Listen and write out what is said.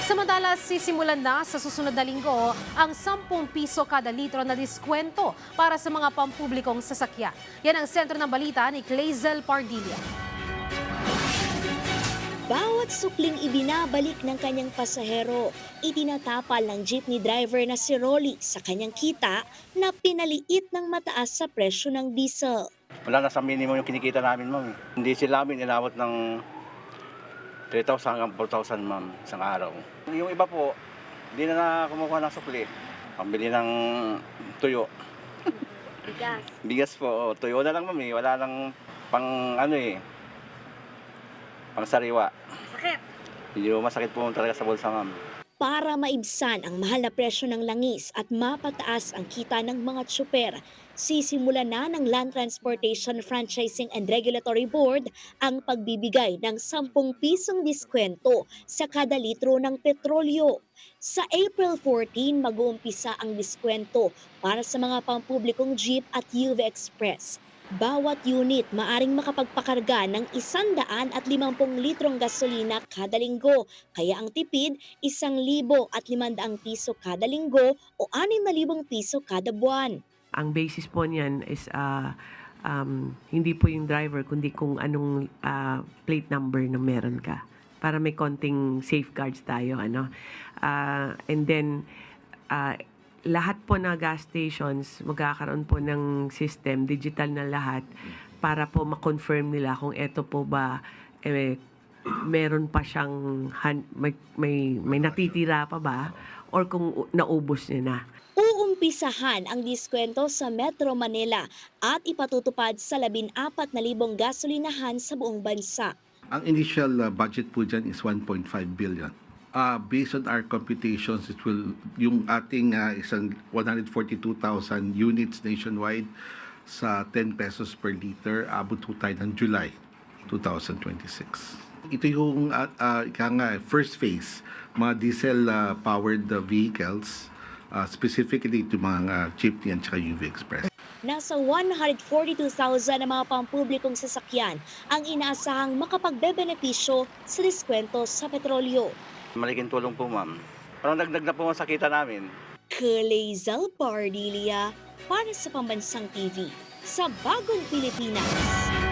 Samantala, sisimulan na sa susunod na linggo ang 10 piso kada litro na diskwento para sa mga pampublikong sasakyan. Yan ang sentro ng balita ni Clazel Pardilla. Bawat sukling ibinabalik ng kanyang pasahero, itinatapal ng jeepney driver na si Rolly sa kanyang kita na pinaliit ng mataas sa presyo ng diesel. Wala na sa minimum yung kinikita namin, ma'am. Hindi sila amin inabot ng 3,000 hanggang 4,000, ma'am, isang araw. Yung iba po, hindi na kumukuha ng sukli. Pambili ng tuyo. Bigas. Bigas po, tuyo na lang, ma'am. Wala lang pang pang sariwa. Sakit. Medyo masakit po talaga sa bulsa, ma'am. Para maibsan ang mahal na presyo ng langis at mapataas ang kita ng mga tsuper, sisimula na ng Land Transportation Franchising and Regulatory Board ang pagbibigay ng 10 pisong diskwento sa kada litro ng petrolyo. Sa April 14, mag-uumpisa ang diskwento para sa mga pampublikong jeep at UV Express. Bawat unit maaring makapagpakarga ng 150 litrong gasolina kada linggo, kaya ang tipid 1,500 piso kada linggo o 6,000 piso kada buwan. Ang basis po niyan is hindi po yung driver kundi kung anong plate number na meron ka para may konting safeguards tayo and then lahat po na gas stations magkakaroon po ng system, digital na lahat para po ma-confirm nila kung eto po ba meron pa siyang may natitira pa ba or kung naubos niya na. Uumpisahan ang diskwento sa Metro Manila at ipatutupad sa 14,000 gasolinahan sa buong bansa. Ang initial budget po dyan is 1.5 billion. Based on our computations, yung ating isang 142,000 units nationwide sa 10 pesos per liter, abot po tayo ng July 2026. Ito yung first phase, mga diesel-powered vehicles, specifically ito mga jeepney at UV Express. Nasa 142,000 na mga pampublikong sasakyan ang inaasahang makapagbebenepisyo sa diskwento sa petrolyo. Malaking tulong po, ma'am. Parang dagdag na po sa kita namin. Clazel Pardilla para sa Pambansang TV sa Bagong Pilipinas.